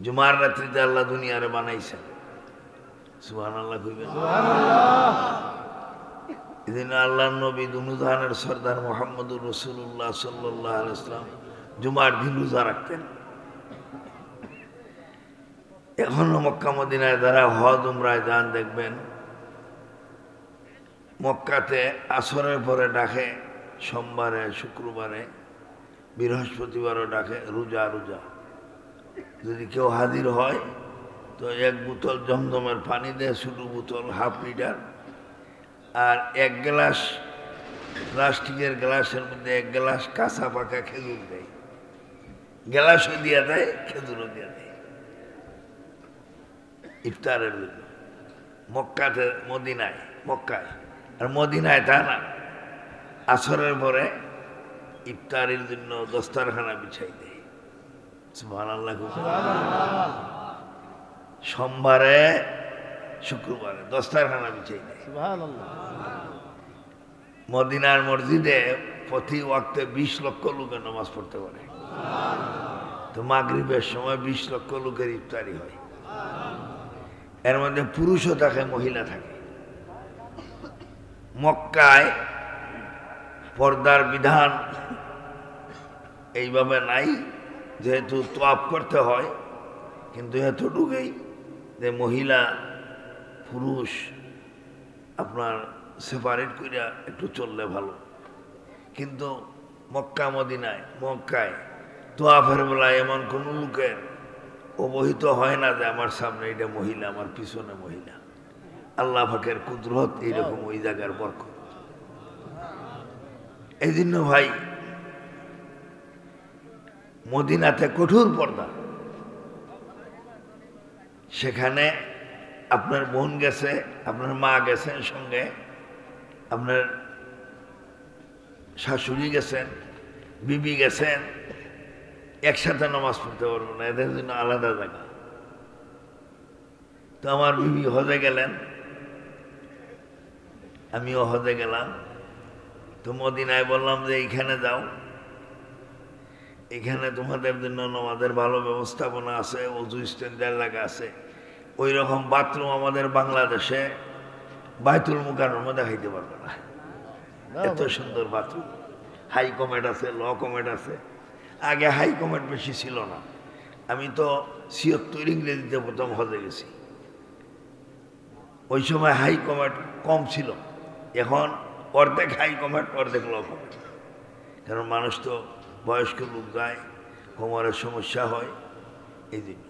জুমার রাত্রিতে আল্লাহ দুনিয়ারে বানাইছেন। সুবহানাল্লাহ কইবেন। এদিন আল্লাহর নবী দুনুজাহানের সরদার মুহাম্মদুর রাসূলুল্লাহ সাল্লাল্লাহু আলাইহি ওয়াসাল্লাম জুমার দিন রোজা রাখতেন। এখনো মক্কা মদিনায় যারা হজ উমরায় যান দেখবেন মক্কাতে আসরের পরে ডাকে, সোমবারে, শুক্রবারে, বৃহস্পতিবারও ডাকে রোজা রোজা। যদি কেউ হাজির হয় তো এক বোতল জমজমের পানি দেয়, ছোটো বোতল হাফ লিটার, আর এক গ্লাস প্লাস্টিকের গ্লাসের মধ্যে এক গ্লাস কাঁচা পাকা খেজুর দেয়। গ্লাসও দিয়া দেয়, খেজুরও দিয়া দেয় ইফতারের জন্য। মক্কাতে মদিনায়, মক্কায় আর মদিনায় তা না, আসরের পরে ইফতারের জন্য দস্তারখানা বিছাই দেয়। সুবহানাল্লাহ। সোমবারে শুক্রবারে দস্তারখানা বিছাই দেয়। মদিনার মসজিদে প্রতি ওয়াক্তে 20 লক্ষ লোকের নামাজ পড়তে পারে। তো মাগরিবের সময় 20 লক্ষ লোকের ইফতারি হয়। এর মধ্যে পুরুষও থাকে, মহিলা থাকে। মক্কায় পর্দার বিধান এইভাবে নাই, যেহেতু তোয়াফ করতে হয়, কিন্তু এতটুকুই যে মহিলা পুরুষ আপনার সেপারেট করিয়া একটু চললে ভালো। কিন্তু মক্কা মদিনায়, মক্কায় তোয়াফের বেলায় এমন কোনো লোকের অবহিত হয় না যে আমার সামনে এটা মহিলা, আমার পিছনে মহিলা। আল্লাহ পাকের কুদরত এইরকম, ওই জায়গার বরকত। এই জন্য ভাই মদিনাতে কঠোর পর্দা। সেখানে আপনার বোন গেছে, আপনার মা গেছেন সঙ্গে, আপনার শাশুড়ি গেছেন, বিবি গেছেন, একসাথে নামাজ পড়তে পারবো না, এদের জন্য আলাদা জায়গা। তো আমার বিবি হজে গেলেন, আমিও হজে গেলাম। তো মদিনায় বললাম যে এইখানে যাও, এখানে তোমাদের জন্য নামাজের ভালো ব্যবস্থাপনা আছে, অজু স্ট্যান্ডার্ড লাগা আছে। ওই রকম বাথরুম আমাদের বাংলাদেশে বাইতুল মুকাররমে দেখাইতে পারবে না, এত সুন্দর বাথরুম। হাই কমেট আছে, ল কমেট আছে। আগে হাই কমেট বেশি ছিল না। আমি তো ৭৬ ইংরেজিতে প্রথম হজে গেছি। ওই সময় হাই কমেট কম ছিল, এখন অর্ধেক হাই কমেট, অর্ধেক ল কমেট। কারণ মানুষ তো বয়স্ক লোক যায়, কোমরের সমস্যা হয়, এই জন্য।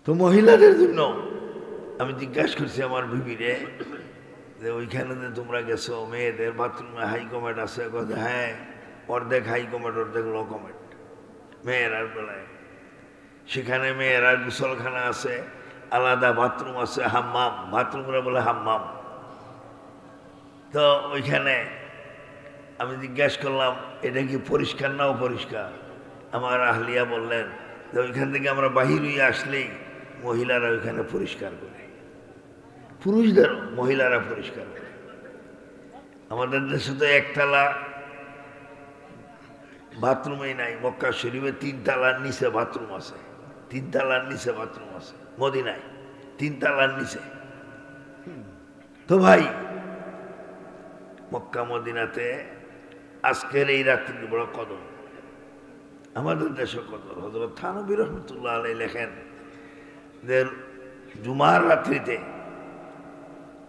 তো মহিলাদের জন্য আমি জিজ্ঞাসা করছি আমার বিবিরে যে ওইখানে যে তোমরা গেছো, মেয়েদের বাথরুমে হাই কমেট আছে? কথা হ্যাঁ, অর্ধেক হাই কমেট, অর্ধেক লো কমেট মেয়েরার বেলায়। সেখানে মেয়েরার গোসলখানা আছে, আলাদা বাথরুম আছে, হাম্মাম, বাথরুমরা বলে হাম্মাম। তো ওইখানে আমি জিজ্ঞাসা করলাম এটা কি পরিষ্কার না অপরিষ্কার? আমার আহলিয়া বললেন যে ওইখান থেকে আমরা বাহির হয়ে আসলেই মহিলারা ওইখানে পরিষ্কার করে, পুরুষদেরও মহিলারা পরিষ্কার করে। আমাদের দেশে তো একতলা বাথরুমেই নাই। মক্কা শরীফে 3 তলার নিচে বাথরুম আছে, 3 তলার নিচে বাথরুম আছে। মদিনায় 3 তলার নিচে। তো ভাই মক্কা মদিনাতে আজকের এই রাত্রি বড় কদর, আমাদের দেশে কদর। হযরত থানবী রহমতুল্লাহ আলাইহি লেখেন যে জুমার রাত্রিতে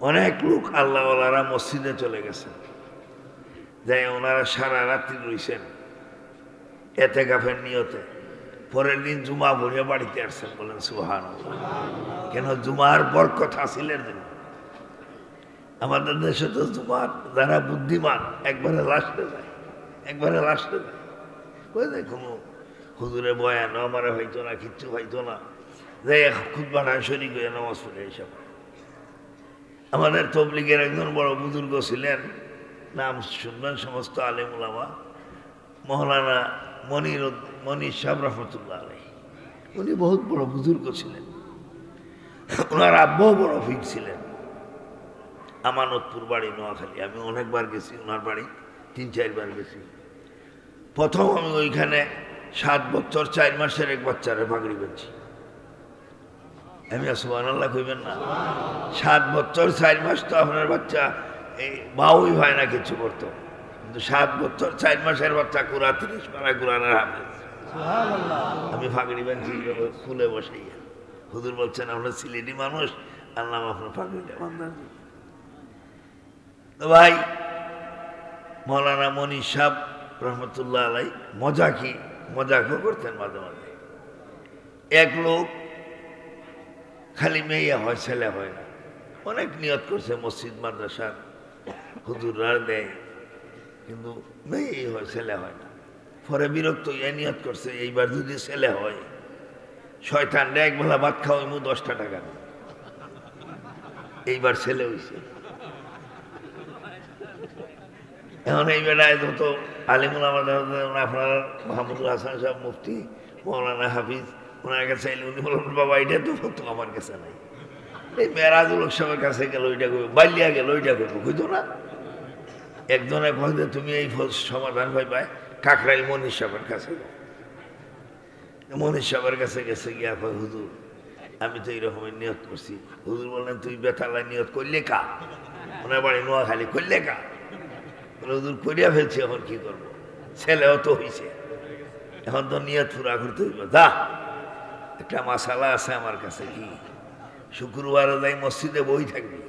অনেক লোক আল্লাহওয়ালারা মসজিদে চলে গেছেন, যাই ওনারা সারা রাত্রি রয়েছেন এতেকাফের নিয়তে। পরের দিন জুমা ভরে বাড়িতে আসছেন। বলেন সুবহানাল্লাহ। কেন? জুমার বরকত হাসিলের জন্য। আমাদের দেশে তো জুমার যারা বুদ্ধিমান একবারে লাস্টে যায়, একবারে লাস্টে যায়। ওই যে কোনো হুজুরে বয়ান আমার হইতো না, কিচ্ছু হইতো না, যে খুতবা শরীক হয়ে নামাজ পড়ে এইসব। আমাদের তবলিগের একজন বড় বুজুর্গ ছিলেন, নাম শুনবেন সমস্ত আলেম উলামা, মৌলানা মনির সাহেব রহমতুল্লাহ আলাইহি। উনি বহুত বড় বুজুর্গ ছিলেন। ওনার আব্বাও বড় ফিট ছিলেন। আমানতপুর বাড়ি, নোয়াখালী। আমি অনেকবার গেছি ওনার বাড়ি, 3-4 বার গেছি। প্রথম আমি ওইখানে 7 বছর 4 মাসের এক বাচ্চারে পাগড়ি বেঁধছি। আমি সুবহানাল্লাহ কইবেন না? 7 বছর 4 মাস তো আপনার বাচ্চা এই বাউই হয় না কিছু করতো, কিন্তু 7 বছর 4 মাসের বাচ্চা কুরআন 30 পারা কুরআনের হাফেজ। আমি পাগড়ি বেঁধছি ফুলে বসাইয়া। হুজুর বলছেন আমরা সিলেটি মানুষ, আল্লাহ আপনার পাগড়িটা বান্ধান। তো ভাই মৌলানা মনির সাহেব রহমতুল্লাহ আলাই মজাকও করতেন মাঝে মাঝে। এক লোক খালি মেয়ে হয়, ছেলে হয় না, অনেক নিয়ত করছে মসজিদ মাদ্রাসার হুজুররা দেয়, কিন্তু মেয়েই হয়, ছেলে হয় না। পরে বিরক্ত ইয়ে নিয়ত করছে এইবার যদি ছেলে হয় শয়তানরা একবেলা ভাত খাওয়াইমু 10টা টাকা। এইবার ছেলে হয়েছে। এখন এই বেলায় যত আলিমুল আমাদের আপনার মাহমুদুল হাসান সাহেব মুফতি, মৌলানা হাফিজ, ওনার কাছে চাইলে উনি বললেন বাবা এটা তো ফতো আমার কাছে নাই। এই মেরাজুল সাহেবের কাছে গেল ওইটা করবো, বাল্যা গেল ওইটা করবো, বুঝতো না? একজনে কয়ে তুমি এই সমাধান পাইবাই কাকরাইল মনির সাহেবের কাছে। মনির সাহেবের কাছে গেছে গিয়া কয় হুজুর আমি তো এইরকমের নিয়ত করছি। হুজুর বললেন তুই বেতালায় নিয়ত করলে কা? ওনার বাড়ি নোয়াখালী, করলে কা? হুজুর করিয়া ফেলছি, এখন কি করবো? ছেলেও তো হয়েছে, এখন তো নিয়ত পুরা করতে হইব। যা, একটা মাসালা আছে আমার কাছে, কি শুক্রবারে যাই মসজিদে বই থাকবি,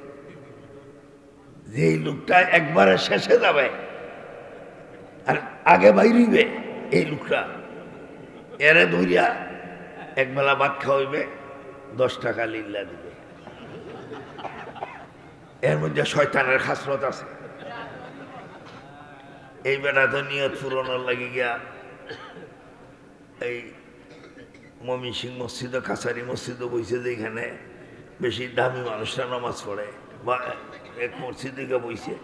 যে লোকটা একবারে শেষে যাবে আর আগে বাইরিবে, এই লোকটা এরে ধরিয়া একবেলা ভাত খাওয়াইবে, 10 টাকা লিল্লা দিবে। এর মধ্যে শয়তানের খাসরত আছে। এই বেটা তো নিয়ত পুরোনোর লাগে গিয়া এই মমিন সিং মসজিদ, কাছারি মসজিদও বইছে, যেখানে বেশি দামি মানুষরা নামাজ পড়ে, বা এক মসজিদে গিয়ে বইছে।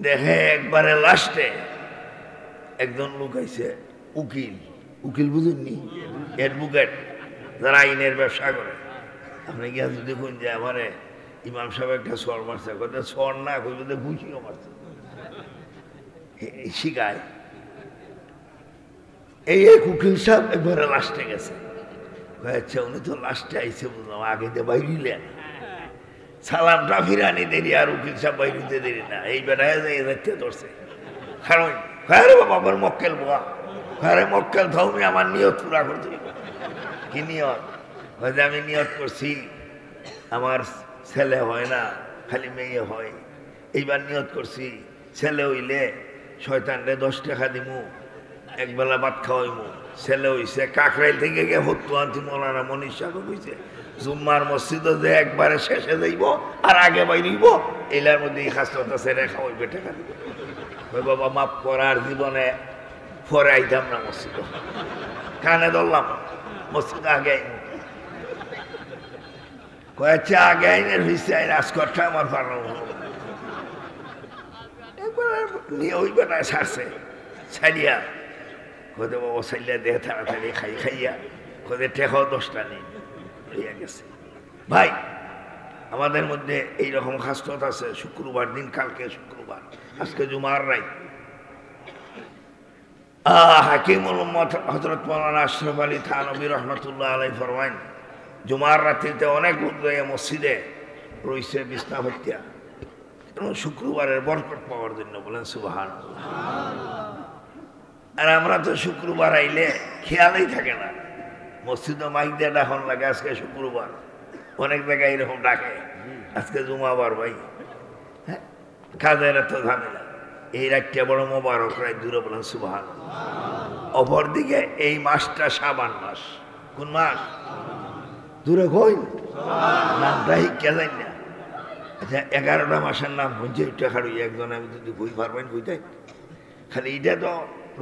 দেখে একবারে লাস্টে একজন লোক আইছে, উকিল বুঝেননি, অ্যাডভোকেট, যারা আইনের ব্যবসা করে। আপনি গিয়া যদি দেখুন যে আমার ইমাম সাহেব একটা স্বর মারছে, কথা স্বর না কইবে ঘুষিও মারছে, শিখায়। এই এক উকিল সাহেব একবারে লাস্টে গেছে। আচ্ছা উনি তো লাস্টে আইসে, বুঝলাম, আগে দিয়ে বাইরিলেন, সালামটা ফিরানি দেরি, আর উকিল সাহেব বাইরিতে দেরি না। এই বেড়ায় যাইতে ধরছে, কারণ রে বাবা আমার মক্কেল বোয়া, আরে মক্কেল ধর্মে আমার নিয়ত পুরা করতে। কি নিয়ত? হয়তো আমি নিয়ত করছি আমার ছেলে হয় না, খালি মেয়ে হয়। এইবার নিয়ত করছি ছেলে হইলে শয়তানরে 10 টাকা দিমু, একবেলা ভাত খাওয়াইমু। ছেলে হইছে, কাকরাইল থেকে গিয়ে হত্যু আনছি মৌলানা মনির সাহেব হইছে, জুম্মার মসজিদে যে একবারে শেষে যাইব আর আগে বাইরিব, এলার মধ্যে এই খাসটা ছেড়ে খাওয়াইবে, টাকা দিব। ওই বাবা মাফ করার জীবনে পরে আইতাম না মসজিদ, কানে ধরলাম মসজিদে আগে আইমু। কয়েছে আগে আইনের হইছে, আইন আজকরটা আমার পারানো নিয়ে ওই বেটায় ছাড়ছে, ছাড়িয়া কোথায় বাবা ছাড়িয়া দেহে তাড়াতাড়ি খাইয়া কোথায় টেকাও 10টা নেই হইয়া গেছে। ভাই আমাদের মধ্যে এইরকম খাসলত আছে। শুক্রবার দিন, কালকে শুক্রবার, আজকে জুমার রাত, হাকিমুল উম্মত হযরত মাওলানা আশরাফ আলী থানভী রহমাতুল্লাহ আলাইহি ফরমাইন, জুমার রাত্রিতে অনেক লোক মসজিদে রইছে বিছনা হত্যা, শুক্রবারের বরকত পাওয়ার জন্য। বলেন সুবহানাল্লাহ। আর আমরা তো শুক্রবার আইলে খেয়ালই থাকে না, মসজিদে মাইক দিয়ে ডাকন লাগে আজকে শুক্রবার, অনেক জায়গায় এরকম ডাকে আজকে জুমাবার। ভাই হ্যাঁ, কাজের এত ঝামেলা, এই রাতটা বড় মোবারক রাত, দূরে। বলেন সুবহানাল্লাহ। অপরদিকে এই মাসটা শাবান মাস। কোন মাস? দূরে কই নামটা কে জানি না। আচ্ছা 11টা মাসের নাম হচ্ছে টাকার একজন, আমি যদি বই পারবেন বইটাই খালি এটা তো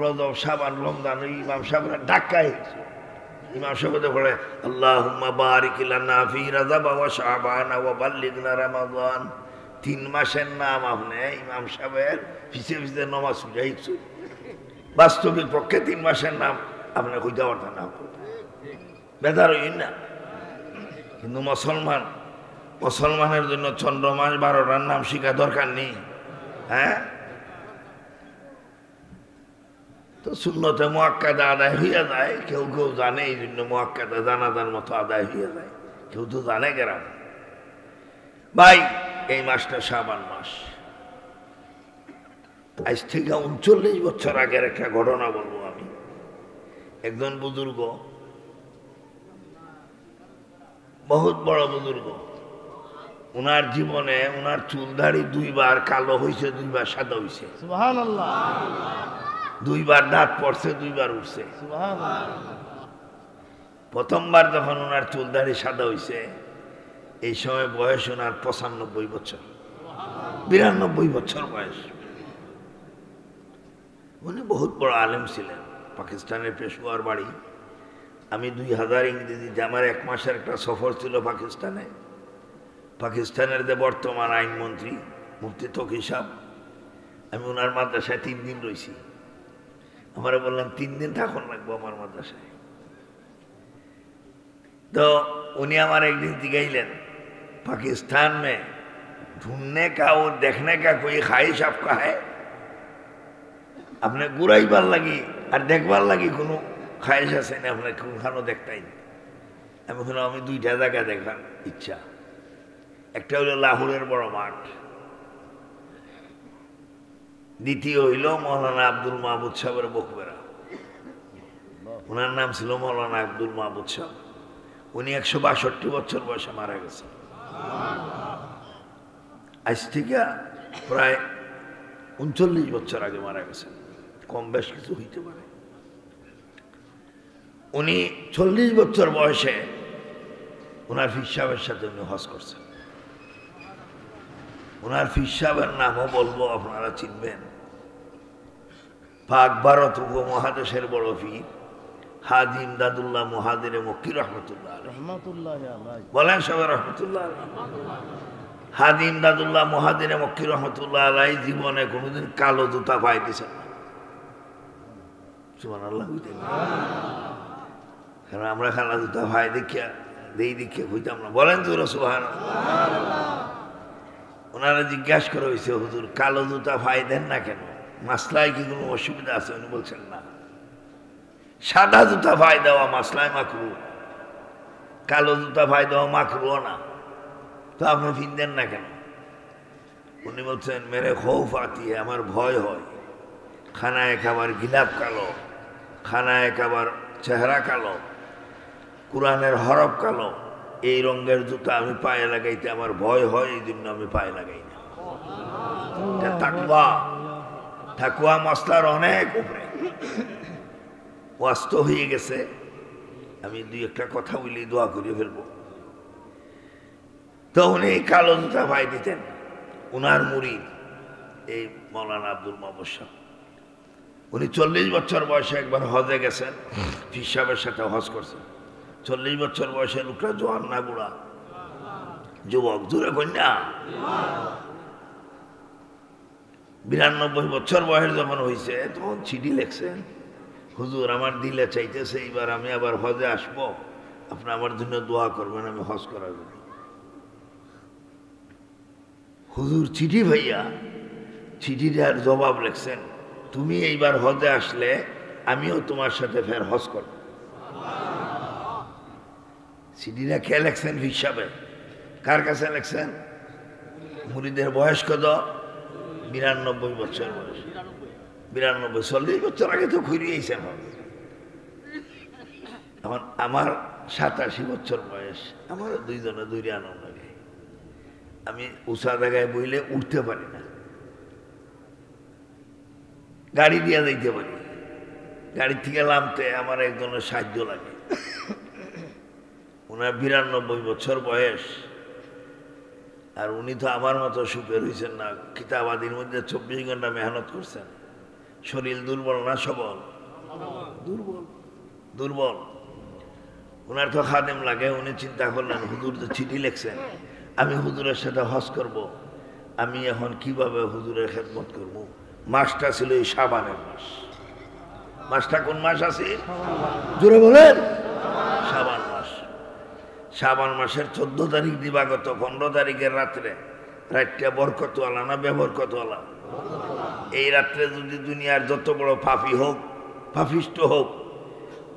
রজব, শাবান, রমজান। ইমাম সাহেবরা ডাক্কায়, ইমাম সাহেব পড়ে আল্লাহুম্মা বারিক লানা ফি রাজাব ওয়া শাবান ওয়া বাল্লিগনা রমাদান। 3 মাসের নাম আপনি ইমাম সাহেবের পিছিয়ে পিছিয়ে নামাজ পড়াইছো। বাস্তবিক পক্ষে 3 মাসের নাম আপনি কইতে পারতেন না, বেদার হইন না। কিন্তু মুসলমানের জন্য চন্দ্রমাস 12টার নাম শিখা দরকার নেই। হ্যাঁ, তো সুন্নতে মুআক্কাদা আদায় হইয়া যায়, কেউ কেউ জানে, এই জন্য মুআক্কাদা জানাজার মতো আদায় হইয়া যায়, কেউ তো জানে গেরাম। ভাই এই মাসটা শাবান মাস। আজ থেকে ৩৯ বছর আগের একটা ঘটনা বলবো আমি। একজন বুজুর্গ, বহুত বড় বুজুর্গ, উনার জীবনে উনার চুল দাড়ি 2 বার কালো হয়েছে, 2 বার সাদা হয়েছে, সুবহানাল্লাহ। 2 বার দাঁত পড়ছে, 2 বার উঠছে, সুবহানাল্লাহ। প্রথমবার যখন উনার চুল দাড়ি সাদা হয়েছে, এই সময় বয়স ওনার ৯৫ বছর, ৯২ বছর বয়স। উনি বহুত বড় আলেম ছিলেন, পাকিস্তানের পেশোয়ার বাড়ি। আমি 2000 ইংরেজি জামার 1 মাসের একটা সফর ছিল পাকিস্তানে। পাকিস্তানের যে বর্তমান আইনমন্ত্রী মুফতি তকি সাহেব, আমি ওনার মাদ্রাসায় 3 দিন রয়েছি। আমরা বললাম 3 দিন থাকুন লাগবো আমার মাদ্রাসায়। তো উনি আমার একদিন জিগাইলেন, पाकिस्तान में ढूंढने का और देखने का कोई ख्वाहिश आपका है? अपने घुराइबार लगी और देखबार लगी कोनो ख्वाहिश আছে না? আপনার কোনখানো দেখতাই না। আমি ওখানে আমি 2টা জায়গা দেখার ইচ্ছা। একটা হলো লাহোরের বড় মাঠ, দ্বিতীয় হইল মৌলানা আব্দুল মাহমুদ সাহেবের বকবেরা। ওনার নাম ছিল মৌলানা আব্দুল মাহমুদ সাহেব। উনি 162 বছর বয়সে মারা গেছেন। আজ থেকে প্রায় 39 বছর আগে মারা গেছেন, কম বেশ কিছু হইতে পারে। উনি 40 বছর বয়সে ওনার পীর সাহেবের সাথে উনি হজ করছেন। ওনার পীর সাহেবের নামও বলবো, আপনারা চিনবেন। পাক ভারত উপমহাদেশের বড় পীর হাজি ইমদাদুল্লাহ মুহাজিরে মক্কি রহমতুল্লাহ আলাইহি। বলেন সবাই রহমতুল্লাহ। হাজি ইমদাদুল্লাহ মুহাজিরে মক্কি রহমতুল্লাহ আলাইহি জীবনে কোনোদিন কালো জুতা পাই দিয়েছেন না। সুবহানাল্লাহ। কারণ আমরা কালো জুতা পাই দেখিয়া দেখিয়া হইতাম না। বলেন তো সুবহানাল্লাহ। ওনারা জিজ্ঞাসা করা হয়েছে, হুজুর কালো জুতা পাই দেন না কেন? মাসলায় কি কোনো অসুবিধা আছে? উনি বলছেন না, সাদা জুতা পাই দেওয়া মাসলায় মাকরু, কালো জুতা পাই দেওয়া মাকরুও না। তো আপনি ফিরদেন না কেন? উনি বলছেন, মেরে খৌফ আতি, আমার ভয় হয়। খানায় খাবার গিলাপ কালো, খানায় খাবার চেহারা কালো, কোরআনের হরফ কালো, এই রঙের জুতা আমি পায়ে লাগাইতে আমার ভয় হয়, এই জন্য আমি পায়ে লাগাই না। তাকওয়া, তাকওয়া মাসলার অনেক উপরে ওয়াস্ত হয়ে গেছে। আমি 2-1টা কথা বলি, দোয়া করে ফেলবো। তো উনি কালো জুতা পাই দিতেন। উনার মুরিদ এই মৌলানা আব্দুল মাহমুদ সাহেব, উনি 40 বছর বয়সে একবার হজে গেছেন, পীর সাহেবের সাথে হজ করছেন। 40 বছর বয়সে লোকটা জোয়ান না বুড়া? যুবক, জোরে কন্যা। 92 বছর বয়স যখন হয়েছে, তখন চিঠি লেখছেন, হুজুর আমার দিলে চাইতেছে এইবার আমি আবার হজে আসবো, আপনি আমার জন্য দোয়া করবেন আমি হজ করার জন্য। হুজুর চিঠি ভাইয়া, চিঠিটার জবাব লেখছেন, তুমি এইবার হজে আসলে আমিও তোমার সাথে ফের হজ করব। চিঠিটা কে লেখছেন? পীর সাহেব। কার কাছে লেখছেন? মুরিদের বয়স কত? 92 বছর বয়স। 92, 40 বছর আগে তো ঘুরিয়েছেন। এখন আমার 87 বছর বয়স, আমার 2 জনে 2 আনন্দ লাগে। আমি উঁচা জায়গায় বইলে উঠতে পারি না, গাড়ি দিয়ে যাইতে পারি, গাড়ি থেকে নামতে আমার একজনের সাহায্য লাগে। ওনার 92 বছর বয়স, আর উনি তো আমার মতো সুপের হয়েছেন না। কিতাবাদির মধ্যে 24 ঘন্টা মেহনত করছেন। শরীর দুর্বল না সবল? দুর্বল, দুর্বল। ওনার তো খাদেম লাগে। উনি চিন্তা করলেন, হুজুর তো চিঠি লেখছেন, আমি হুজুরের সাথে হজ করব, আমি এখন কিভাবে হুজুরের খেদমত করব? মাসটা ছিল এই শাবানের মাস। মাসটা কোন মাস আছে? জোরে বলেন। শাবান মাস। শাবান মাসের 14 তারিখ দিবাগত, 15 তারিখের রাত্রে। রাতটা বরকতওয়ালা না বেবরকতওয়ালা? এই রাত্রে যদি দুনিয়ার যত বড় পাপী হোক, পাপিষ্ট হোক,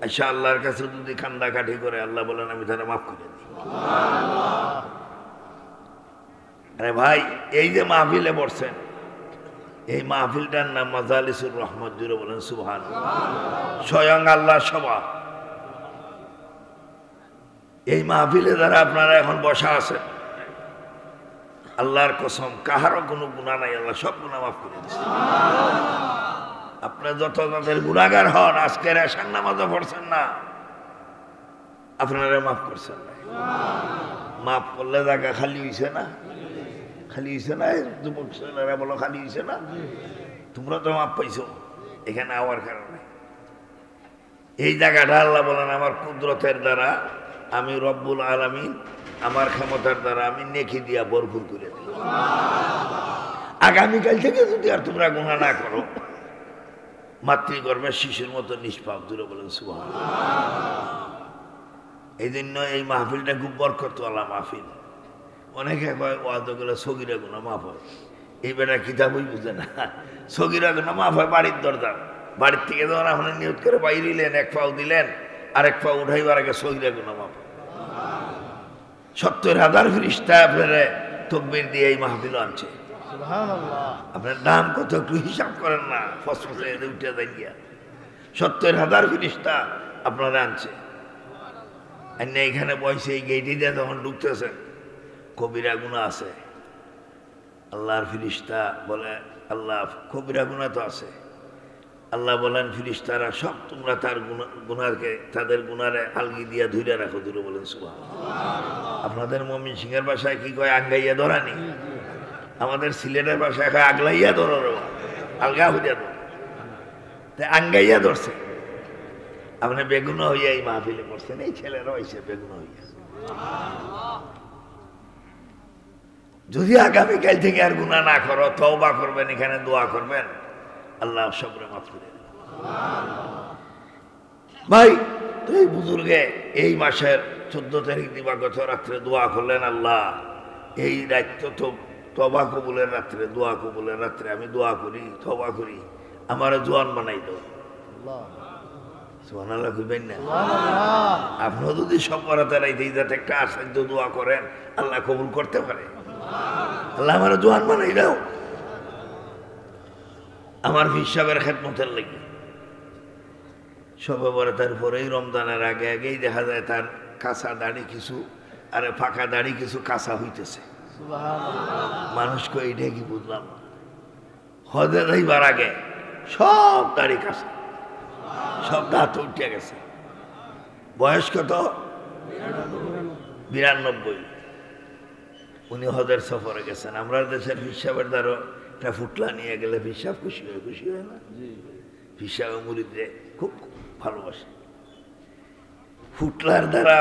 আচ্ছা আল্লাহর কাছে যদি কান্দাকাটি করে আল্লাহ বলেন আমি তারা মাফ করে দিই। আরে ভাই, এই যে মাহফিলে বসছেন, এই মাহফিলটার নাম মাজালিসুর রহমত। জুড়ে বলেন সুবহানাল্লাহ। স্বয়ং আল্লাহ সভা। এই মাহফিলে যারা আপনারা এখন বসা আছেন, আল্লাহর কসম কাহারও কোনো গুনাহ নাই, আল্লাহ সব গুনাহ মাফ করে দিয়েছে। আপনার যত তাদের গুনাহগার হন, আজকের এশার নামাজও পড়ছেন না, আপনারা মাফ করছেন না। মাফ করলে জায়গা খালি হইছে না? খালি হইছে না? যুবক ছেলেরা বলো খালি হইছে না? তোমরা তো মাফ পাইছো এখানে আওয়ার কারণে। এই জায়গাটা আল্লাহ বলেন আমার কুদরতের দ্বারা আমি রব্বুল আলামিন, আমার ক্ষমতার দ্বারা আমি নেকি দিয়া ভরপুর করে দিই। আগামীকাল থেকে যদি আর তোমরা গুনাহ না করো, মাতৃগর্ভের শিশুর মতো নিষ্পাপ। দূরে বলেন সুবহানাল্লাহ। এই জন্য এই মাহফিলটা খুব বরকতওয়ালা মাহফিল। অনেকে কয় ওয়াজ গুলো সগিরা গুনাহ মাফ হয়, এই বেটা কিতাবই বুঝে না। সগিরা গুনাহ মাফ হয় বাড়ির দরজা। বাড়ির থেকে যখন আপনি নিয়ত করে বাইরিলেন, এক পাও দিলেন, আরেক পাও উঠাইবার আগে সগিরা গুনাহ মাফ হয়। ৭০,০০০ ফেরেশতা আপনারা তাকবীর দিয়ে এই মাহফিল আনছে। সুবহানাল্লাহ। আপনার দাম কত একটু হিসাব করেন না, ফসফসে উঠে যাই গিয়া। ৭০,০০০ ফেরেশতা আপনারা আনছে। আর এখানে বসে এই গেইটে দিয়ে যখন ঢুকতেছেন, কবিরা গুনাহ আছে। আল্লাহর ফেরেশতা বলে আল্লাহ কবিরা গুনাহ তো আছে। আল্লাহ বলেন ফেরেশতারা সব তোমরা তার গুনাহকে, তাদের গুনারে আলগি দিয়া ধরে রাখো। দূরে বলেন সুবহানাল্লাহ। আপনাদের মুমিন সিংহের ভাষায় কি কয়? আঙ্গাইয়া ধরানি। আমাদের সিলেটের ভাষায় কয় আগলাইয়া ধরো, আলগা হইয়া ধরো। তাই আঙ্গাইয়া ধরছে। আপনি বেগুনা হইয়া এই মাহফিলে পড়ছেন, এই ছেলেরা হয়েছে বেগুনা হইয়া। যদি আগামীকাল থেকে আর গুনাহ না করো, তওবা করবেন, এখানে দোয়া করবেন, আল্লাহ সবরে মাফ করে দেবেন। ভাই, এই বুজুর্গে এই মাসের 14 তারিখ দিবাগত রাত্রে দোয়া করলেন, আল্লাহ এই দায়িত্ব তো তওবা কবুলের রাত্রে, দোয়া কবুলের রাত্রে আমি দোয়া করি, তওবা করি, আমার জোয়ান বানাই দাও। সুবহানাল্লাহ কইবেন না? আপনিও যদি সব করাতে রাইতে যাতে একটা আশ্চর্য দোয়া করেন, আল্লাহ কবুল করতে পারে। আল্লাহ আমার জোয়ান বানাই দাও আমার হিসাবের খেদমতের লাগি। সবে বরাতের পরেই রমজানের আগে আগেই দেখা যায় তার কাঁচা দাড়ি কিছু, আরে ফাঁকা দাড়ি কিছু কাঁচা হইতেছে। মানুষকে এইটা কি বুঝলাম, হজে যাইবার আগে সব দাড়ি কাঁচা, সব দাঁত উঠে গেছে। বয়স কত? ৯২। উনি হজের সফরে গেছেন। আমরা দেশের হিসাবের দ্বারা একটা ফুটলা নিয়ে গেলে হিসাব খুশি হয় না? হিসাব মুরিদে খুব ভালোবাসে। ফুটলার দ্বারা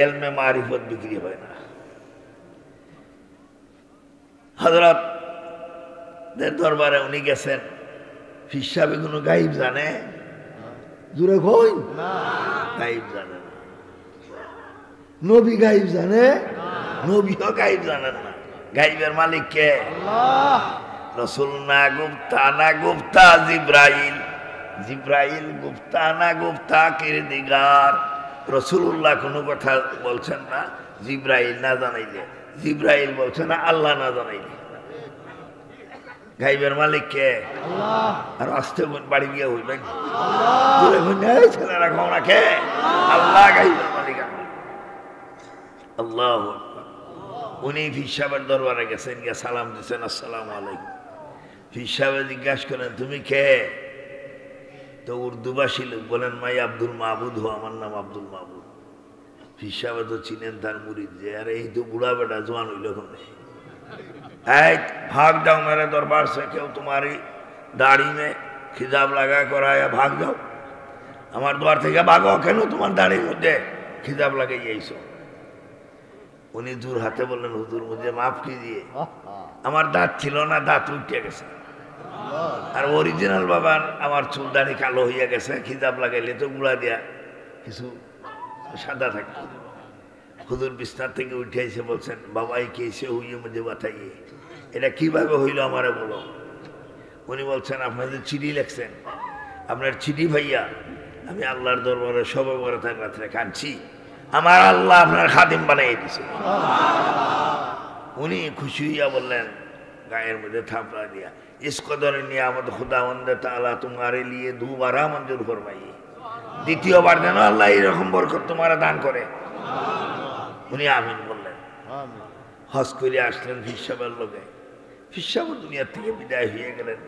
এলমে মারিফত বিক্রি হয় না। হযরত দরবারে উনি গেছেন, হিসাবে কোনো গাইব জানে? জুড়ে কই না, গাইব জানে না। নবী গাইব জানে? নবীও গাইব জানেন না। গাইবের মালিক কে? আল্লাহ। রাসূল না গুপ্তা, না গুপ্তা জিব্রাইল, জিব্রাইল গুপ্তা না গুপ্তা কিরদিগার। রাসূলুল্লাহ কোনো কথা বলছেন না জিব্রাইল না জানাইলে, জিব্রাইল বলছে না আল্লাহ না জানাইলে। গাইবের মালিক কে? আল্লাহ। আর আস্তে বাড়ি গিয়ে হইবেন ছেলেরা ঘোমরা কে? আল্লাহ গাইবের মালিক আল্লাহ। উনি ফির সাহেবের দরবারে গেছেন, গিয়ে সালাম দিচ্ছেন, আসসালামু আলাইকুম। ফির সাহেব জিজ্ঞাসা করেন তুমি কে? তো উর্দুভাষী লোক বলেন মাই আব্দুল মাহবুদ হো, আমার নাম আব্দুল মাহবুদ। ফির সাহেব তো চিনেন তার মুরিদ যে, আরে এই তো বুড়া বেটা জোয়ান হইল ওখানে। भाग जाओ मेरे दरबार से, क्यों तुम्हारी दाढ़ी में खिजाब लगा कर आया, भाग जाओ हमारे द्वार থেকে भागो, কেন তোমার দাড়ির মধ্যে খিজাব লাগাইছো? উনি দূর হাতে বললেন হুজুর মুঝে মাফ कीजिए, আমার দাঁত ছিল না, দাঁত উঠে গেছে। আর অরিজিনাল বাবা আমার চুল দাড়ি কালো হইয়া গেছে, খিজাব লাগাইলে তো গুড়া দিয়া কিছু সাদা থাকতো। হুজুর বিছনা থেকে উঠে এসে বলছেন বাবা এই কেসে হইয়ে মুঝে বাতাইয়ে, এটা কিভাবে হইল আমারে বলো। উনি বলছেন আপনাদের চিঠি লেখছেন, আপনার চিঠি ভাইয়া আমি আল্লাহর দরবারে সবে বরাতের রাত্রে কাঁদছি, আমার আল্লাহ আপনার খাদিম বানিয়ে দিছে। উনি খুশি হইয়া বললেন, গায়ের মধ্যে থাপড়া দিয়া, इस कदर नियामत खुदावंद ताला तुम्हारे लिए दोबारा मंजूर फरमाइए। দ্বিতীয়বার যেন আল্লাহ এরকম বরকত তোমারা দান করে। উনি আমিন বললেন। হজ করে আসলেন ফির সাহেবের লোকে। ফির সাহেব দুনিয়ার থেকে বিদায় হয়ে গেলেন।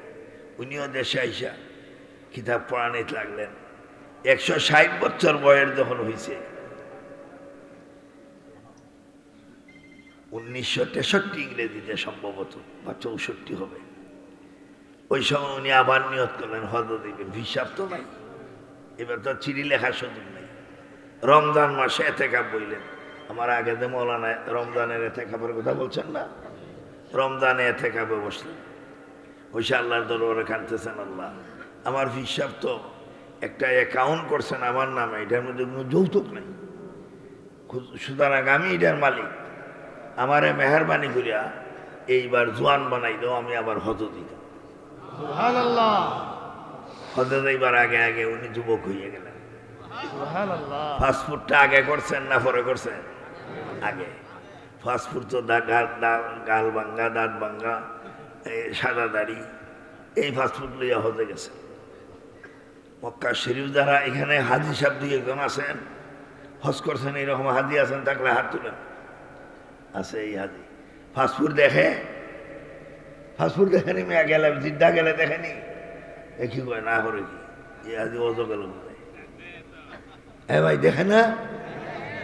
উনিও দেশে আইসা কিতাব পড়ানিতে লাগলেন। 160 বছর বয়স যখন হয়েছে, 1963 ইংরেজিতে সম্ভবত বা 64 হবে, ওই সময় উনি আবার নিয়ত করলেন হজ দিবেন। হিসাব তো নাই, এবার তো চিঠি লেখার সুযোগ নেই। রমজান মাসে এতেকাব বললেন। আমার আগে যে মৌলানা রমজানের এতেকাবের কথা বলছেন না, রমজানে এতেকাবে বসলেন। ওইসে আল্লাহর দরবারে কাঁদতেছেন, আল্লাহ আমার হিসাব তো একটা অ্যাকাউন্ট করছেন আমার নামে, এটার মধ্যে কোনো যৌতুক নেই, সুতরাং আমি এটার মালিক, আমারে মেহরবানি করিয়া এইবার জোয়ান বানাই দাও, আমি আবার হজ দিতাম। হজে যাইবার আগে আগে উনি যুবক হইয়া গেলেন। ফাস্টফুডটা আগে করছেন না পরে করছেন? আগে। ফাস্টফুড তো গাল ভাঙ্গা, দাঁত ভাঙ্গা, সাদা দাড়ি, এই ফাস্টফুড লইয়া হজে গেছে। মক্কা শরীফ যারা এখানে হাজি সাহেব 2-1 আছেন, হজ করছেন, এইরকম হাজি আছেন থাকলে হাত তুলেন। আছে এই হাজি। ফাস্টফুড দেখে? ফাস্টফুড দেখেনি? মেয়া গেলে জিদ্দা গেলে দেখেনি? কি কয় না করে কি এই হাজি অজ গেল মনে? হ্যাঁ ভাই দেখে না?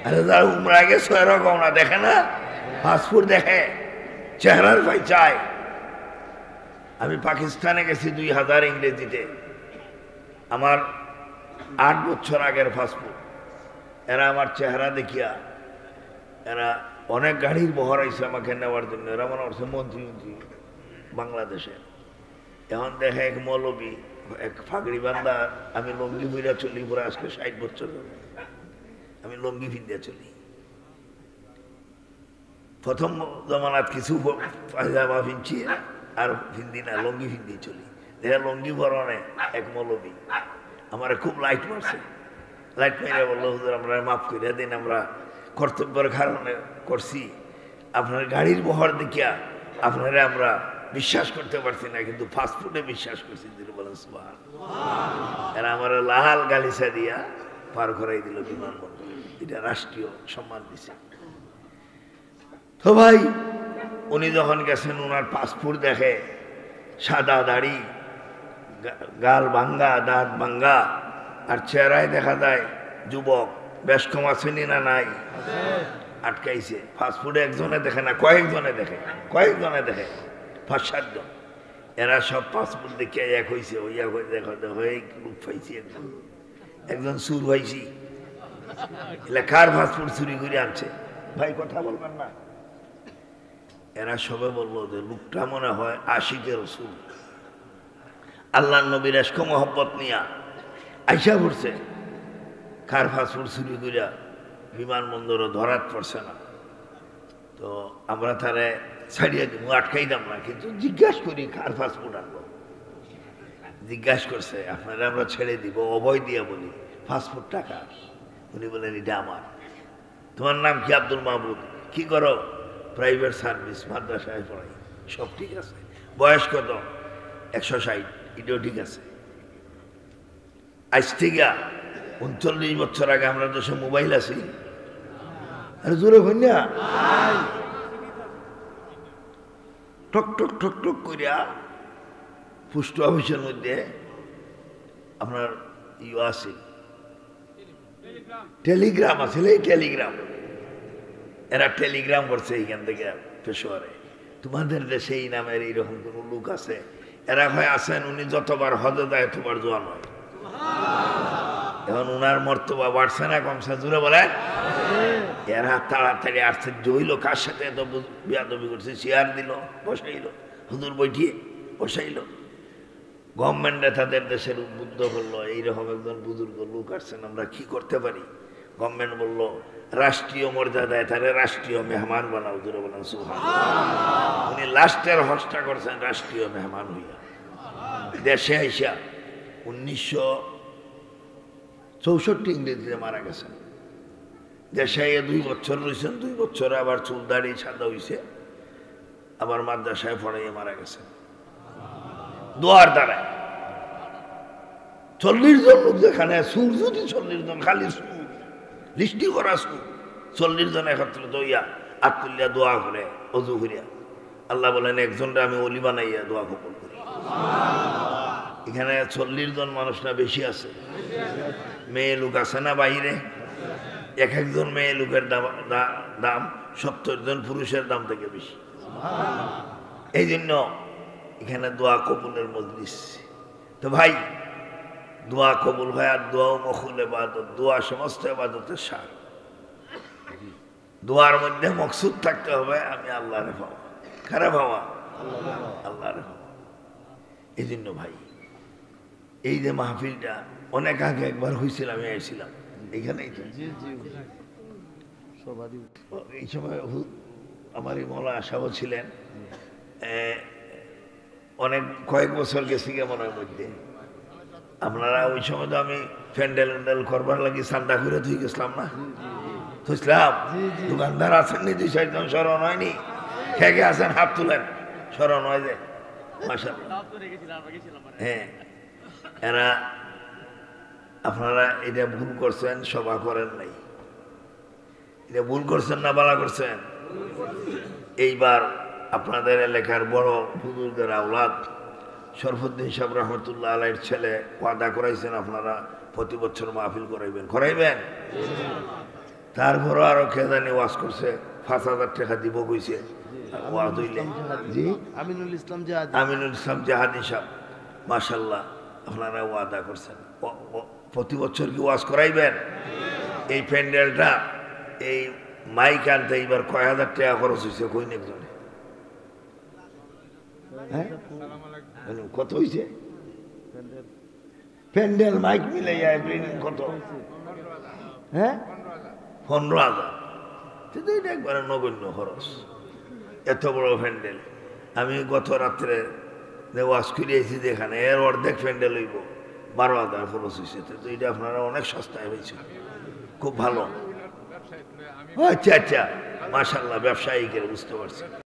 আরে যারা উমরা গেছে এরকম না, দেখে না? ফাস্টফুড দেখে, চেহারার ভাই চায়। আমি পাকিস্তানে গেছি 2000 ইংরেজিতে, আমার 8 বছর আগের ফাস্টফুড। এরা আমার চেহারা দেখিয়া এরা অনেক গাড়ির বহর আইছে আমাকে নেওয়ার জন্য। এরা মনে করছে মন্ত্রী বাংলাদেশে। এখন দেখে এক মৌলবী, এক ফাগড়ি বান্দা, আমি লঙ্গি বইরা চলি, পুরো আজকে 60 বছর আমি লঙ্গি ফিন্দিয়া চলি। প্রথম জমানাত কিছু পায়জামা ফিনছি আর ফিন্দি না, লঙ্গি ফিন্দি চলি। দেখে লঙ্গি ভরণে এক মৌলবী আমার খুব লাইট মারছে। লাইট মেরে বললো, হুজুর আমরা মাফ করে দিন, আমরা কর্তব্যের কারণে করছি, আপনার গাড়ির বহর দেখিয়া আপনারা আমরা বিশ্বাস করতে পারছি না, কিন্তু ফাস্টফুডে বিশ্বাস করছি। বলেন সুবহান। এরা আমার লাল গালিচা দিয়া পার করাই দিল বিমানবন্দরে। এটা রাষ্ট্রীয় সম্মান দিছে। তো ভাই উনি যখন গেছেন, ওনার পাসপোর্ট দেখে, সাদা দাড়ি, গাল ভাঙ্গা, দাঁত ভাঙ্গা, আর চেহারায় দেখা যায় যুবক। বেশ কম আসেনি না? নাই, আটকাইছে। ফাস্টফুডে একজনে দেখে না, কয়েকজনে দেখে, 5-7 জন। এরা সব পাসপোর্ট দেখে এক হয়েছে, ওই এক হয়ে গ্রুপ পাইছি। একজন চুর হয়েছি, কার ফাস্টফুড চুরি করে আনছে? ভাই কথা বলবেন না। এরা সবে বললো যে লোকটা মনে হয় আশিকের রাসূল, আল্লাহ নবীর এশক মহব্বত নিয়া আইসা পড়ছে। কার ফাস্টফুড চুরি করিয়া বিমানবন্দরও ধরাত পড়ছে না। তো আমরা তারে ছাড়িয়ে দিব, আটকাইতাম না, কিন্তু জিজ্ঞাসা করি কার ফাস্টফুড আনবো। জিজ্ঞাসা করছে, আপনারা আমরা ছেড়ে দিব, অভয় দিয়া বলি ফাস্টফুড টাকা। উনি বলেন এটা আমার। তোমার নাম কি? আব্দুল মাহমুদ। কি করো? প্রাইভেট সার্ভিস, মাদ্রাসায় পড়াই। সব ঠিক আছে। বয়স কত? 160। এটাও ঠিক আছে। আজ থেকে 39 বছর আগে আমরা দেশে মোবাইল আছি। আরে জোরে কন্যা টক টক টক টক করিয়া পোস্ট অফিসের মধ্যে আপনার আছে, টেলিগ্রাম আছে। এই টেলিগ্রাম, এরা টেলিগ্রাম করছে এইখান থেকে পেশোয়ারে। তোমাদের দেশে এই নামের এইরকম কোন লোক আছে? এরা হয় আছেন, উনি যতবার হজে যায় এতবার জোয়ান হয়। এখন উনার মর্তবা বাড়ছে না কমছে? জোরে বলেন। এরা তাড়াতাড়ি আসছে, জইল কার সাথে এত বিয়াদবি করছে। চেয়ার দিল, বসাইল, হুজুর বৈঠিয়ে বসাইল। গভর্নমেন্টে তাদের দেশের উদ্বুদ্ধ করলো, এইরকম একজন বুজুর্গ লোক আসছেন, আমরা কি করতে পারি? গভর্নমেন্ট বললো রাষ্ট্রীয় মর্যাদায় তারে রাষ্ট্রীয় মেহমান বানাও। জোরে বলেন সুবহানাল্লাহ। উনি লাস্টের হজটা করছেন রাষ্ট্রীয় মেহমান হইয়া। দেশে আইসা 1964 ইংরেজিতে মারা গেছেন। দেশে 2 বছর রয়েছেন, 2 বছরে আবার চুল দাড়ি সাদা হয়েছে, আবার মাদ্রাসায় পড়াইয়ে মারা গেছেন দোয়ার দ্বারায়। 40 জন লোক যেখানে সুর, যদি 40 জন খালি সুর লিস্টি করা সুর, 40 জন একত্রিত হইয়া আত্মুল্লিয়া দোয়া করে অজু করিয়া আল্লাহ বলেন একজনটা আমি অলি বানাইয়া দোয়া কবুল করি। এখানে 40 জন মানুষ না বেশি আছে? মেয়ে লোক আছে না বাইরে? এক একজন মেয়ে লোকের দাম 70 জন পুরুষের দাম থেকে বেশি। এই জন্য এখানে দোয়া কবুলের মজলিস। তো ভাই, দোয়া কবুল হয়, আর দোয়াও মখুল ইবাদত, দোয়া সমস্ত ইবাদতের সার। দোয়ার মধ্যে মকসুদ থাকতে হবে আমি আল্লাহরে পাওয়া। কারে পাওয়া? আল্লাহরে পাওয়া। এই জন্য ভাই, এই যে মাহফিলটা অনেক আগে একবার হয়েছিল, আমি এসেছিলাম এইখানেই তো। এই সময় আমার এই মৌলা আশাও ছিলেন, অনেক কয়েক বছর গেছি মনের মধ্যে। আপনারা ওই সময় তো আমি প্যান্ডেল উন্ডেল করবার লাগি চান্দা করে তুই গেছিলাম না? বুঝলাম দোকানদার আছেন নি 2-4 জন? স্মরণ হয়নি? খেয়ে আছেন, হাত তুলেন, স্মরণ হয় যে মাশাআল্লাহ। হ্যাঁ, এরা আপনারা এটা ভুল করছেন, সভা করেন নাই। এটা ভুল করছেন না ভালো করছেন? এইবার আপনাদের এলাকার বড় হুজুরদের আওলাদ শরফুদ্দিন সাহেব রহমতুল্লাহ আলাইহির ছেলে ওয়াদা করাইছেন আপনারা প্রতি বছর মাহফিল করাইবেন। তারপরও আরো কে জানি ওয়াজ করছে 5,000 টাকা দিব কইছে। ওয়াজ হইলে জি আমিনুল ইসলাম জাহাদি সাহেব, মাশাআল্লাহ, আপনারা ওয়াদা করছেন প্রতি বছর কি ওয়াজ করাইবেন? এই প্যান্ডেলটা, এই মাইক আনতে এইবার কয় হাজার টাকা খরচ হয়েছে কই একজনে? হ্যাঁ, কত হয়েছে? প্যান্ডেল মাইক মিলাইয়া কত? হ্যাঁ, 15,000। এটা একবারে নগণ্য খরচ, এত বড় প্যান্ডেল। আমি গত রাত্রে ওয়াজ করিয়েছি যেখানে, এর অর্ধেক প্যান্ডেল হইব 12,000 খরচ হয়েছে। তো এটা আপনারা অনেক সস্তায় হয়েছে, খুব ভালো। আচ্ছা আচ্ছা, মাশাআল্লাহ, ব্যবসায়িকের বুঝতে পারছি।